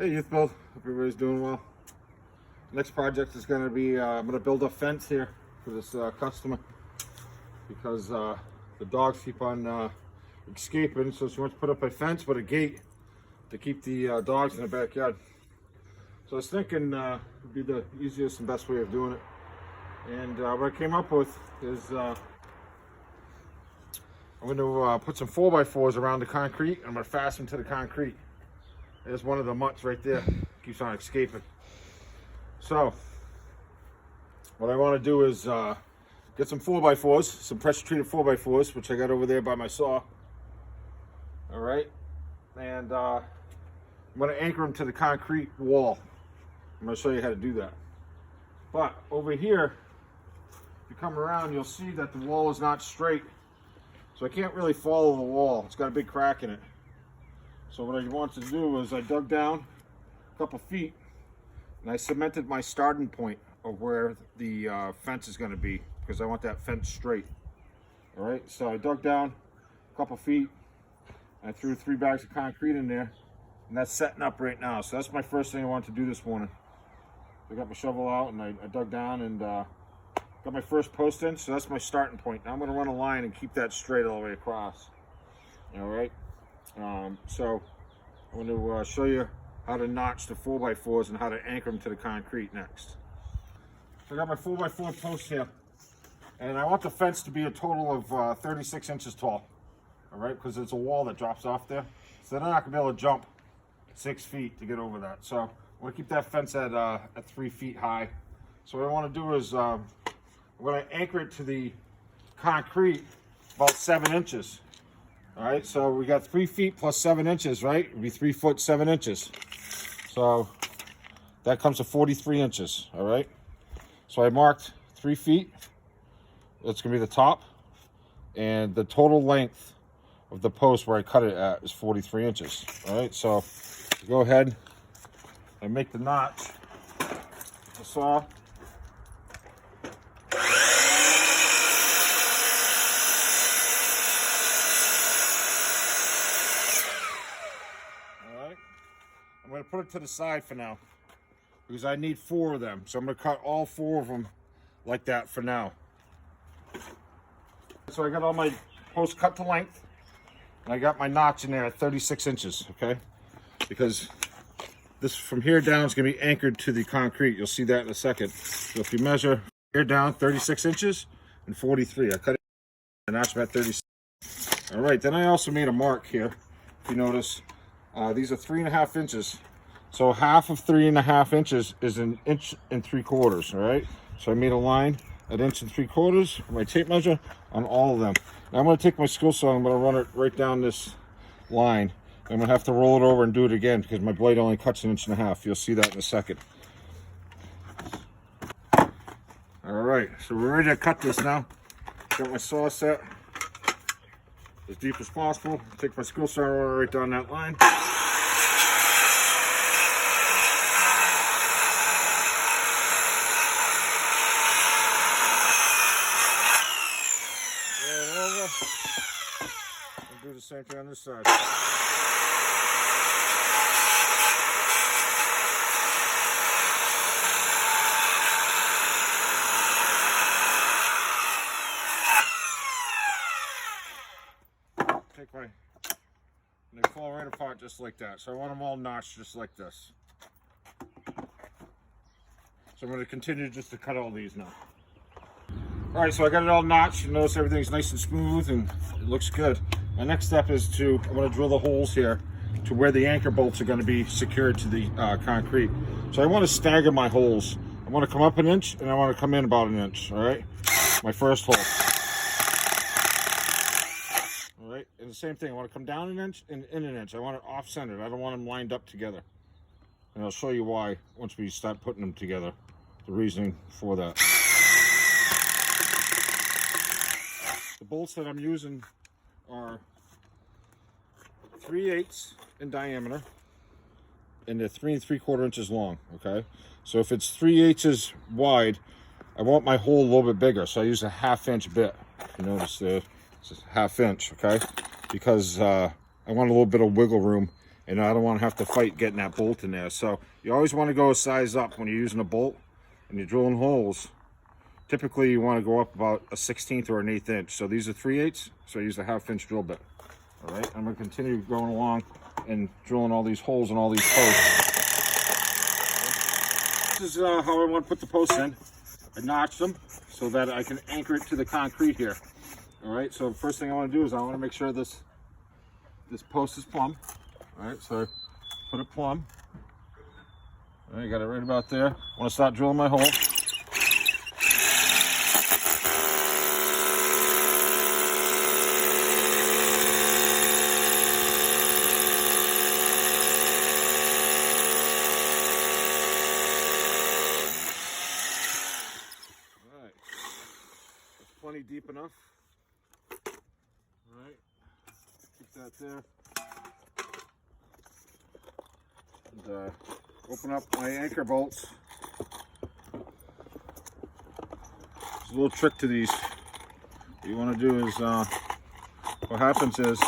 Hey Youth Build, hope everybody's doing well. Next project is going to be, I'm going to build a fence here for this customer because the dogs keep on escaping, so she wants to put up a fence with a gate to keep the dogs in the backyard. So I was thinking it would be the easiest and best way of doing it. And what I came up with is I'm going to put some 4x4s around the concrete, and I'm going to fasten them to the concrete. There's one of the mutts right there, keeps on escaping. So what I want to do is get some 4x4s, some pressure treated 4x4s, which I got over there by my saw. All right, and I'm going to anchor them to the concrete wall. I'm going to show you how to do that. But over here, if you come around, you'll see that the wall is not straight, so I can't really follow the wall. It's got a big crack in it. So what I want to do is I dug down a couple feet and I cemented my starting point of where the fence is going to be, because I want that fence straight. All right, so I dug down a couple feet. I threw 3 bags of concrete in there, and that's setting up right now. So that's my first thing I wanted to do this morning. I got my shovel out and I dug down and got my first post in. So that's my starting point. Now I'm going to run a line and keep that straight all the way across. All right. So I'm going to show you how to notch the 4x4s and how to anchor them to the concrete next. So I got my 4x4 post here, and I want the fence to be a total of 36 inches tall. All right, because it's a wall that drops off there, so they're not going to be able to jump 6 feet to get over that. So I want to keep that fence at 3 feet high. So what I want to do is I'm going to anchor it to the concrete about 7 inches. All right, so we got 3 feet plus 7 inches, right? It'd be 3 foot 7 inches. So that comes to 43 inches, all right? So I marked 3 feet. That's gonna be the top. And the total length of the post where I cut it at is 43 inches, all right? So go ahead and make the notch, the saw. I'm going to put it to the side for now because I need 4 of them. So I'm going to cut all 4 of them like that for now. So I got all my posts cut to length, and I got my notch in there at 36 inches, okay? Because this from here down is going to be anchored to the concrete. You'll see that in a second. So if you measure here down 36 inches and 43, I cut it and notch them at 36. All right, then I also made a mark here. If you notice, these are 3.5 inches. So half of 3.5 inches is 1 3/4 inches, all right? So I made a line at 1 3/4 inches for my tape measure on all of them. Now I'm gonna take my skill saw and I'm gonna run it right down this line. I'm gonna have to roll it over and do it again because my blade only cuts 1.5 inches. You'll see that in a second. All right, so we're ready to cut this now. Got my saw set as deep as possible. Take my skill saw right down that line. Do the same thing on this side. Take my, and they fall right apart just like that. So I want them all notched just like this. So I'm going to continue just to cut all these now. All right, so I got it all notched. You notice everything's nice and smooth and it looks good. My next step is I'm going to drill the holes here to where the anchor bolts are going to be secured to the concrete. So I want to stagger my holes. I want to come up 1 inch and I want to come in about 1 inch, all right? My first hole. All right, and the same thing. I want to come down 1 inch and in 1 inch. I want it off-centered. I don't want them lined up together. And I'll show you why once we start putting them together, the reasoning for that. The bolts that I'm using are 3/8 in diameter and they're 3 3/4 inches long, okay? So if it's 3/8 inches wide, I want my hole a little bit bigger, so I use a 1/2 inch bit. You notice it's a 1/2 inch, okay? Because I want a little bit of wiggle room and I don't want to have to fight getting that bolt in there. So you always want to go a size up when you're using a bolt and you're drilling holes. Typically you want to go up about a 1/16 or an 1/8 inch. So these are 3/8, so I use a 1/2 inch drill bit. All right, I'm going to continue going along and drilling all these holes and all these posts. This is how I want to put the posts in. I notch them so that I can anchor it to the concrete here. All right, so the first thing I want to do is I want to make sure this post is plumb. All right, so I put it plumb. All right, got it right about there. I want to start drilling my hole. All right, that's plenty deep enough. All right, keep that there. And open up my anchor bolts. There's a little trick to these. What you want to do is, what happens is,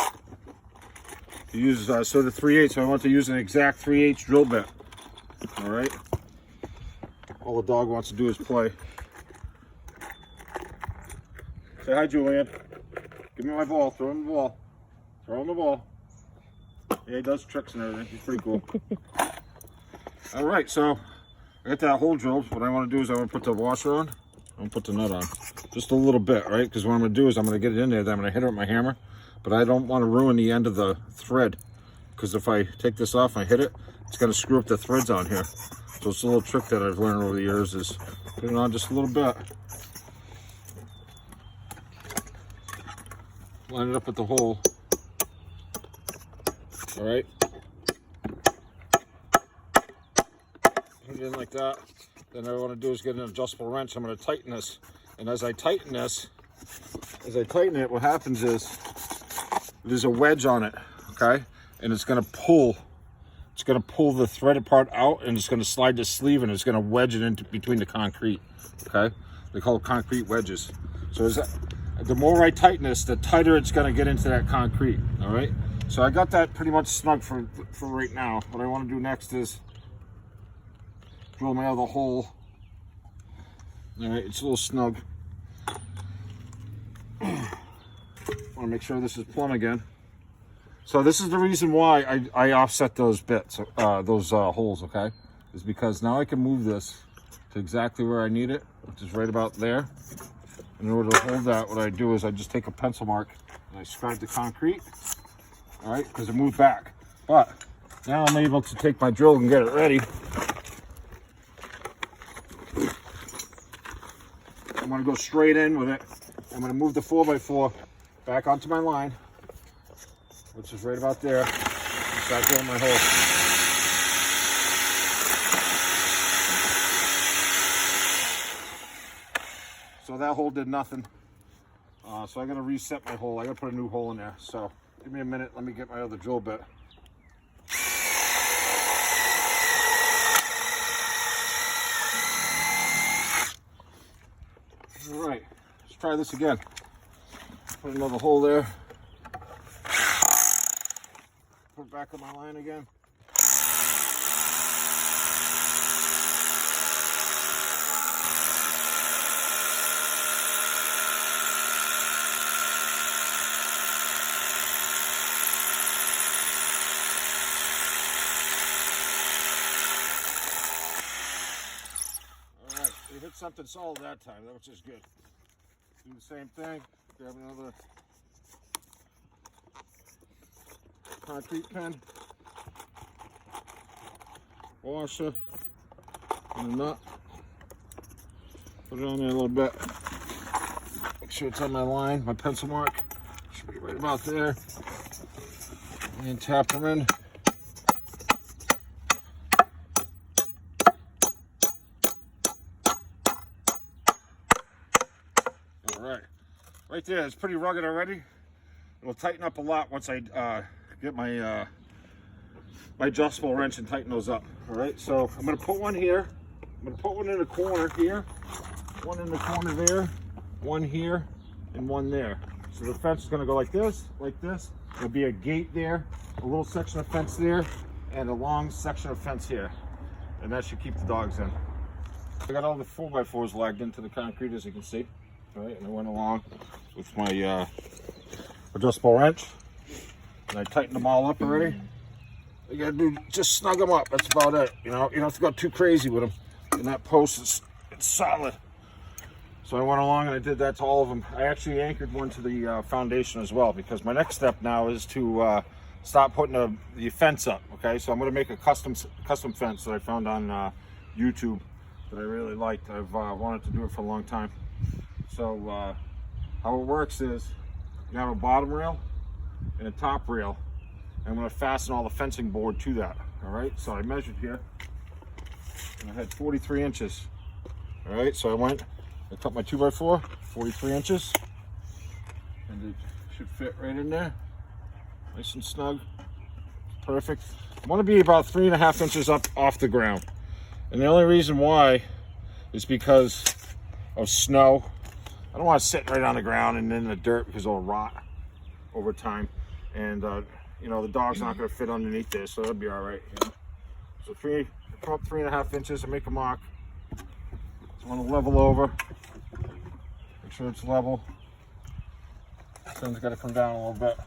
you use, so the 3/8, so I want to use an exact 3/8 drill bit. All right. All the dog wants to do is play. Say hi, Julian. Give me my ball. Throw him the ball. Throw him the ball. Yeah, he does tricks and everything. He's pretty cool. All right, so I got that hole drilled. What I want to do is I want to put the washer on. I'm going to put the nut on. Just a little bit, right? Because what I'm going to do is I'm going to get it in there. Then I'm going to hit it with my hammer. But I don't want to ruin the end of the thread. Because if I take this off and I hit it, it's going to screw up the threads on here. So it's a little trick that I've learned over the years is put it on just a little bit. Line it up with the hole. All right. Put it in like that. Then what I want to do is get an adjustable wrench. I'm going to tighten this. And as I tighten this, what happens is there's a wedge on it, okay? And it's going to pull. It's going to pull the threaded part out, and it's going to slide the sleeve, and it's going to wedge it into between the concrete, okay? They call it concrete wedges. So the more I tighten this, the tighter it's going to get into that concrete, all right? So I got that pretty much snug for right now. What I want to do next is drill my other hole. All right, it's a little snug. Want to make sure this is plumb again. So this is the reason why I offset those bits, those holes, okay? Is because now I can move this to exactly where I need it, which is right about there. In order to hold that, what I do is I just take a pencil mark and I scribe the concrete, all right, because it moved back. But now I'm able to take my drill and get it ready. I'm going to go straight in with it. I'm going to move the 4x4 back onto my line, which is right about there, and start drilling my hole. So that hole did nothing. So I got to reset my hole. I got to put a new hole in there. So give me a minute. Let me get my other drill bit. All right, let's try this again. Put another hole there. Put it back on my line again. All right, we hit something solid that time, which is good. Do the same thing. Grab another concrete pen, washer, and a nut. Put it on there a little bit. Make sure it's on my line, my pencil mark. Should be right about there. And tap them in. All right. Right there, it's pretty rugged already. It'll tighten up a lot once I get my my adjustable wrench and tighten those up. All right, so I'm going to put one here. I'm going to put one in the corner here, one in the corner there, one here, and one there. So the fence is going to go like this, There'll be a gate there, a little section of fence there, and a long section of fence here. And that should keep the dogs in. I got all the 4x4s lagged into the concrete, as you can see. All right, and I went along with my adjustable wrench, and I tightened them all up already. You gotta do, just snug them up. That's about it. You know, you don't have to go too crazy with them. And that post is, it's solid. So I went along and I did that to all of them. I actually anchored one to the foundation as well, because my next step now is to start putting the fence up. Okay, so I'm going to make a custom fence that I found on YouTube that I really liked. I've wanted to do it for a long time. So how it works is you have a bottom rail and a top rail. I'm going to fasten all the fencing board to that. All right, so I measured here and I had 43 inches. All right, so I cut my 2x4, 43 inches, and it should fit right in there, nice and snug, perfect. I want to be about 3.5 inches up off the ground, and the only reason why is because of snow. I don't want to sit right on the ground and in the dirt because it'll rot over time, and you know, the dog's not going to fit underneath there, so it'll be all right. You know? So come up 3.5 inches and make a mark. So I want to level over. Make sure it's level. Sun's got to come down a little bit.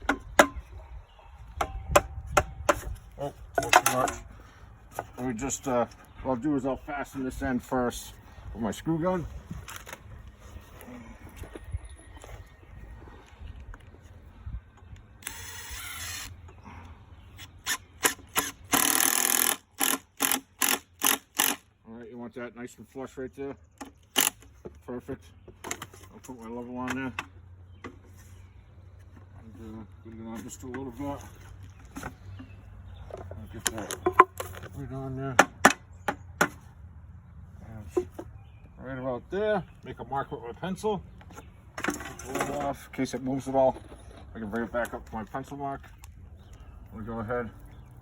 Oh, not too much. And we just, what I'll do is I'll fasten this end first with my screw gun. All right, you want that nice and flush right there. Perfect. I'll put my level on there. And put it on just a little bit. I'll get that right on there. And right about there. Make a mark with my pencil. Take the level off in case it moves at all. I can bring it back up to my pencil mark. We'll go ahead.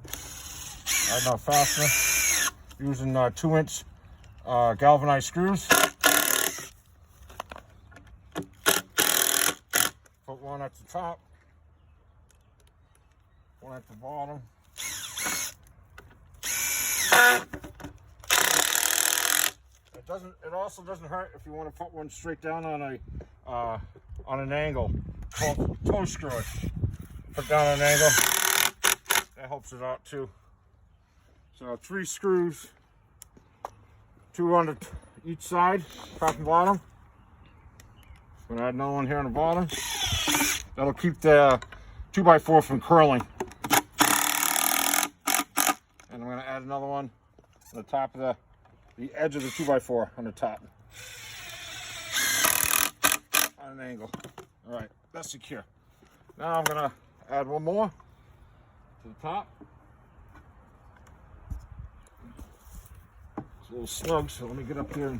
Add my fastener using 2-inch galvanized screws. Put one at the top, one at the bottom. It also doesn't hurt if you want to put one straight down on an angle called toe screw. Put down on an angle. That helps it out too. So 3 screws, 2 on each side, top and bottom. I'm gonna add another one here on the bottom. That'll keep the 2x4 from curling. And I'm gonna add another one on the top of the edge of the 2x4 on the top. On an angle. All right, that's secure. Now I'm gonna add one more to the top. It's a little snug, so let me get up here and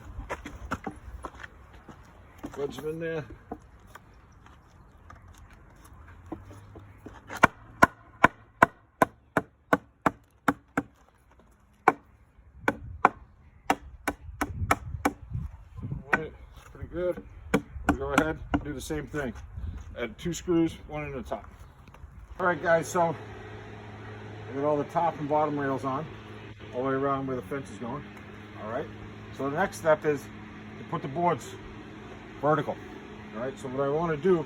wedge it in there. Pretty good. We'll go ahead and do the same thing. Add 2 screws, 1 in the top. All right, guys, so I got all the top and bottom rails on, all the way around where the fence is going. All right, so the next step is to put the boards vertical. All right, so what I want to do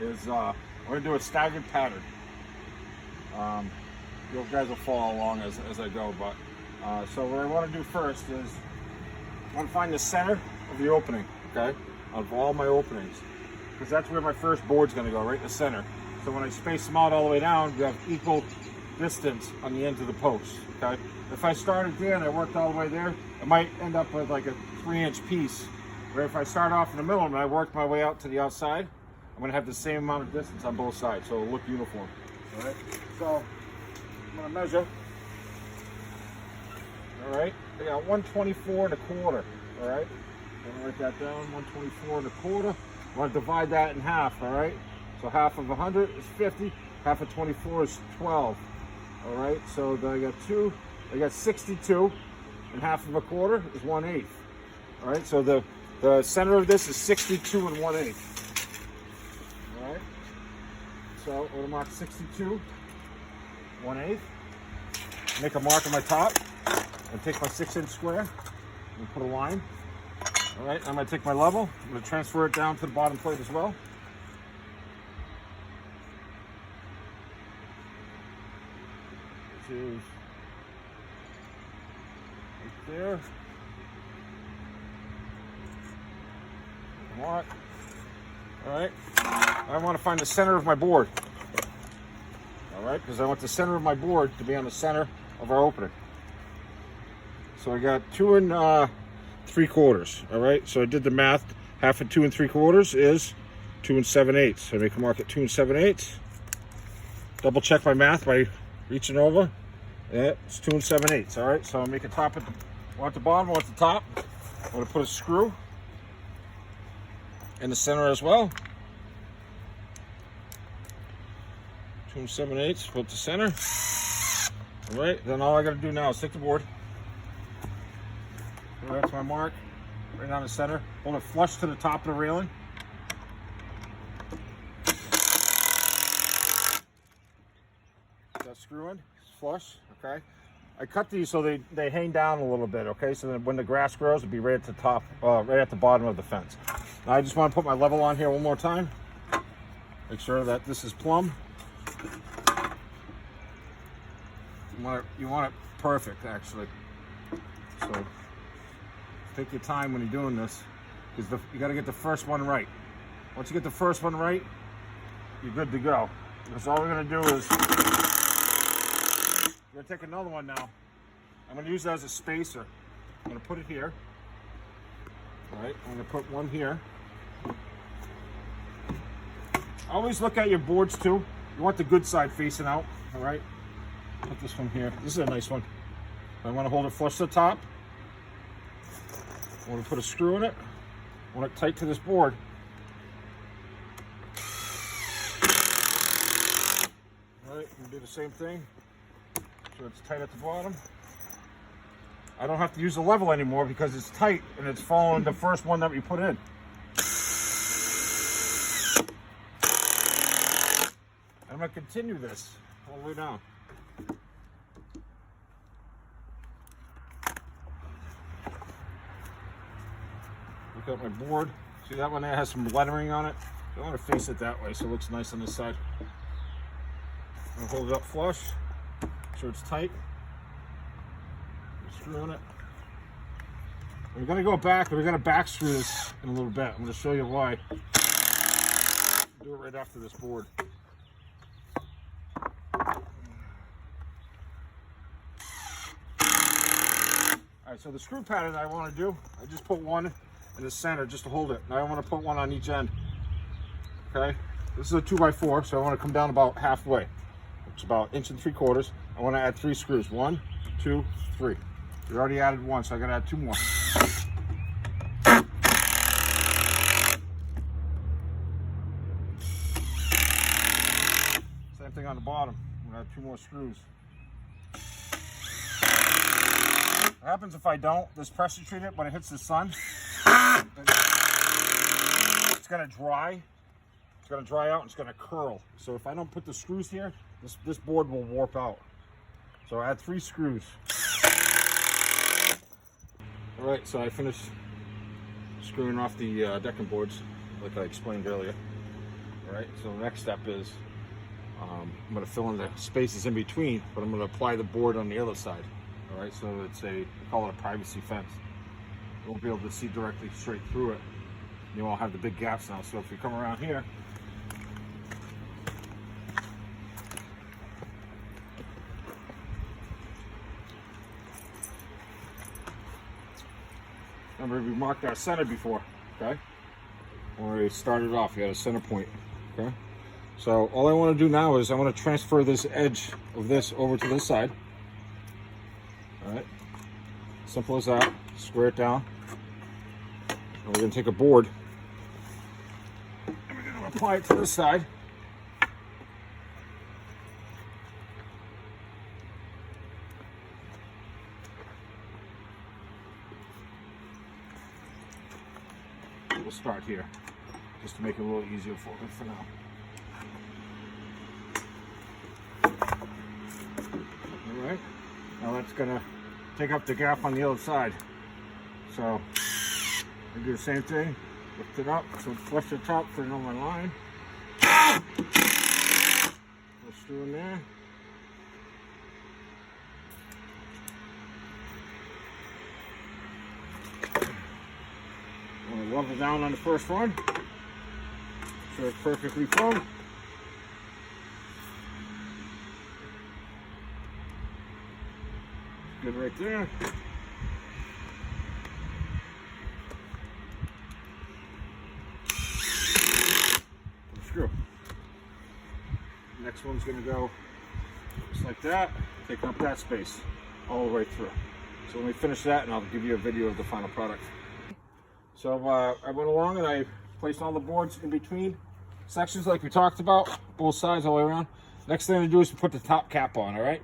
is I'm going to do a staggered pattern. You guys will follow along as I go, but so what I want to do first is I want to find the center of the opening, okay, of all my openings, because that's where my first board's going to go, right in the center. So when I space them out all the way down, you have equal distance on the ends of the posts, okay? If I started there and I worked all the way there, I might end up with like a 3-inch piece, where if I start off in the middle and I work my way out to the outside, I'm going to have the same amount of distance on both sides, so it'll look uniform, all right? So I'm going to measure. All right, I got 124 1/4. All right, I'm gonna write that down. 124 1/4. I want to divide that in half. All right, so half of 100 is 50. Half of 24 is 12. All right, so I got 2. I got 62, and half of 1/4 is 1/8. All right, so the center of this is 62 1/8. All right, So we're gonna mark 62, 1/8. Make a mark on my top and take my 6-inch square and put a line. All right, I'm gonna take my level. I'm gonna transfer it down to the bottom plate as well. Which is right there. Mark. All right. I want to find the center of my board. All right, because I want the center of my board to be on the center of our opening. So I got 2 3/4. All right, so I did the math. Half of 2 3/4 is 2 7/8. So I make a mark at 2 7/8. Double check my math by reaching over. Yeah, it's 2 7/8. All right, so I'll make a top at the, one at the bottom, one at the top. I'm going to put a screw in the center as well. 2 7/8, put the center. All right, then all I got to do now is take the board. Go right to my mark, right on the center. Hold it flush to the top of the railing. That screw in, it's flush, okay? I cut these so they hang down a little bit, okay? So that when the grass grows, it'll be right at the top, right at the bottom of the fence. Now I just want to put my level on here one more time. Make sure that this is plumb. You want it perfect, actually. So take your time when you're doing this, because you got to get the first one right. Once you get the first one right, you're good to go. Because all we're going to do is we're going to take another one now. I'm going to use that as a spacer. I'm going to put it here. All right, I'm going to put one here. Always look at your boards too. You want the good side facing out. All right. Put this one here. This is a nice one. I want to hold it flush to the top. I want to put a screw in it. I want it tight to this board. All right, we do the same thing. So it's tight at the bottom. I don't have to use the level anymore because it's tight and it's following the first one that we put in. I'm going to continue this all the way down. Look at my board. See that one there has some lettering on it? I want to face it that way so it looks nice on this side. I'm going to hold it up flush, make sure it's tight. Screw in it. We're going to go back, and we're going to back screw this in a little bit. I'm going to show you why. Do it right after this board. Alright, so the screw pattern I want to do, I just put one in the center just to hold it. And I want to put one on each end. Okay? This is a 2x4, so I want to come down about halfway. It's about 1 3/4. I want to add 3 screws. 1, 2, 3. We already added one, so I got to add 2 more. Same thing on the bottom. I'm going to add 2 more screws. What happens if I don't? This pressure treat it when it hits the sun, it's going to dry. It's going to dry out and it's going to curl. So if I don't put the screws here, this board will warp out. So I add 3 screws. All right, so I finished screwing off the decking boards like I explained earlier. All right, so the next step is I'm going to fill in the spaces in between, but I'm going to apply the board on the other side. All right, so it's we call it a privacy fence. You won't be able to see directly straight through it. You won't have the big gaps now. So if you come around here, remember we marked our center before, okay? When we started off, we had a center point, okay? So all I want to do now is I want to transfer this edge of this over to this side. All right, simple as that. Square it down. And we're going to take a board and we're going to apply it to this side. We'll start here just to make it a little easier for me for now. Now that's gonna take up the gap on the other side. So I do the same thing, lift it up, so flush the top, put it on my line. Go through in there. I'm gonna level down on the first one, so it's perfectly firm. Good right there. Screw. Next one's going to go just like that, taking up that space all the way through. So let me finish that and I'll give you a video of the final product. So I went along and I placed all the boards in between sections like we talked about, both sides all the way around. Next thing to do is to put the top cap on, all right?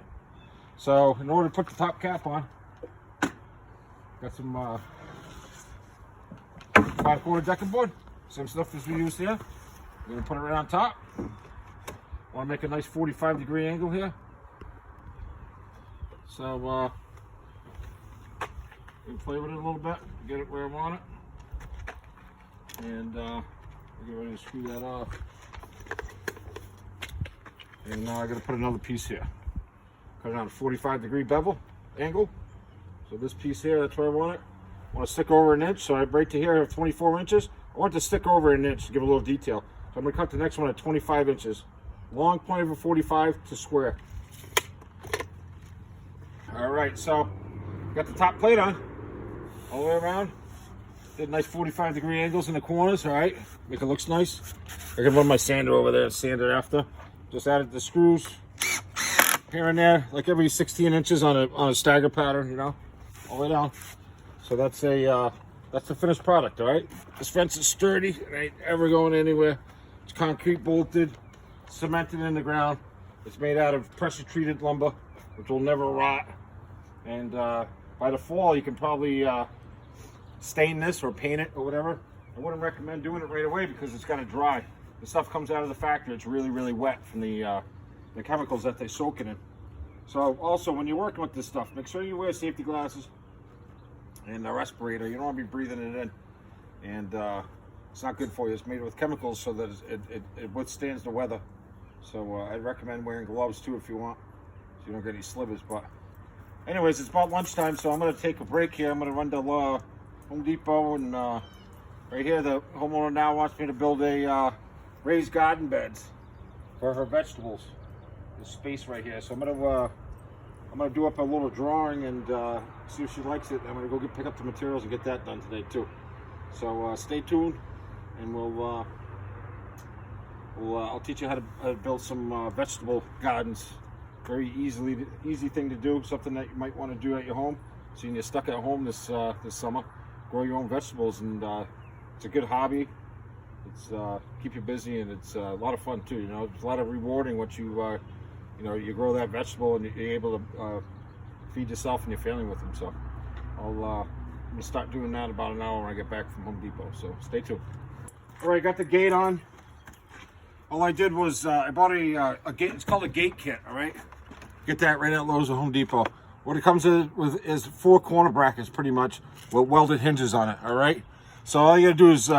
So in order to put the top cap on, got some 5/4 decking board, same stuff as we used here. We're gonna put it right on top. Want to make a nice 45-degree angle here. So we can play with it a little bit, get it where I want it, and we'll get ready to screw that off. And now I got to put another piece here. Cut it on a 45-degree bevel angle. So this piece here, that's where I want it. I want to stick over an inch, so I right to here I have 24 inches. I want to stick over an inch to give a little detail. So I'm going to cut the next one at 25 inches. Long point of a 45 to square. All right, so got the top plate on all the way around. Did nice 45-degree angles in the corners, all right? Make it looks nice. I can run my sander over there and sand it after. Just added the screws here and there, like every 16 inches on a stagger pattern, you know, all the way down. So that's the finished product, all right? This fence is sturdy, it ain't ever going anywhere. It's concrete bolted, cemented in the ground. It's made out of pressure treated lumber, which will never rot. And by the fall, you can probably stain this or paint it or whatever. I wouldn't recommend doing it right away because it's got to dry. The stuff comes out of the factory, it's really, really wet from the chemicals that they soak it in. So also, when you're working with this stuff, make sure you wear safety glasses and a respirator. You don't want to be breathing it in. And it's not good for you. It's made with chemicals so that it withstands the weather. So I'd recommend wearing gloves too if you want, so you don't get any slivers. But anyways, it's about lunchtime, so I'm going to take a break here. I'm going to run to Home Depot, and right here the homeowner now wants me to build a raised garden beds for her vegetables. This space right here, so I'm gonna do up a little drawing and see if she likes it. I'm gonna go pick up the materials and get that done today too. So stay tuned, and I'll teach you how to build some vegetable gardens. Very easy thing to do. Something that you might want to do at your home. So you're stuck at home this summer, grow your own vegetables, and it's a good hobby. It's keep you busy, and it's a lot of fun too. You know, it's a lot of rewarding once you you grow that vegetable and you're able to feed yourself and your family with them. So I'm gonna start doing that about an hour when I get back from Home Depot. So stay tuned. All right, got the gate on. All I did was I bought a gate. It's called a gate kit. All right, get that right at Lowe's or Home Depot. What it comes with is 4 corner brackets, pretty much, with welded hinges on it. All right. So all you gotta do is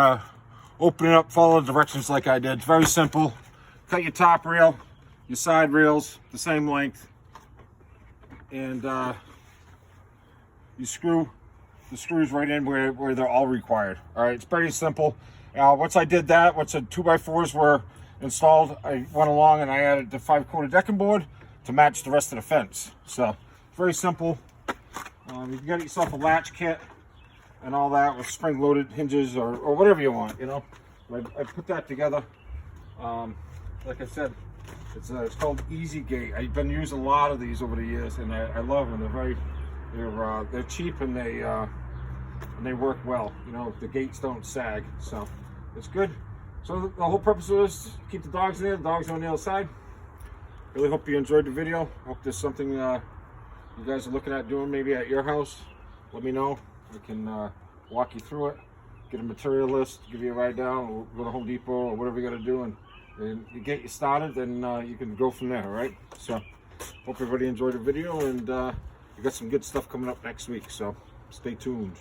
open it up, follow the directions like I did. It's very simple. Cut your top rail, your side rails the same length, and you screw the screws right in where they're all required. All right, it's pretty simple. Once I did that, once the 2x4s were installed, I went along and I added the 5/4 decking board to match the rest of the fence. So very simple. You can get yourself a latch kit and all that with spring-loaded hinges or whatever you want, you know. I put that together. Like I said, it's called Easy Gate. I've been using a lot of these over the years, and I love them. They're cheap, and they work well. You know, the gates don't sag, so it's good. So the whole purpose of this is keep the dogs in there. The dogs are on the other side. Really hope you enjoyed the video. Hope there's something you guys are looking at doing maybe at your house. Let me know. I can walk you through it, get a material list, give you a ride down, or go to Home Depot or whatever you got to do, and you get you started, then you can go from there. All right. So hope everybody enjoyed the video, and We got some good stuff coming up next week, so stay tuned.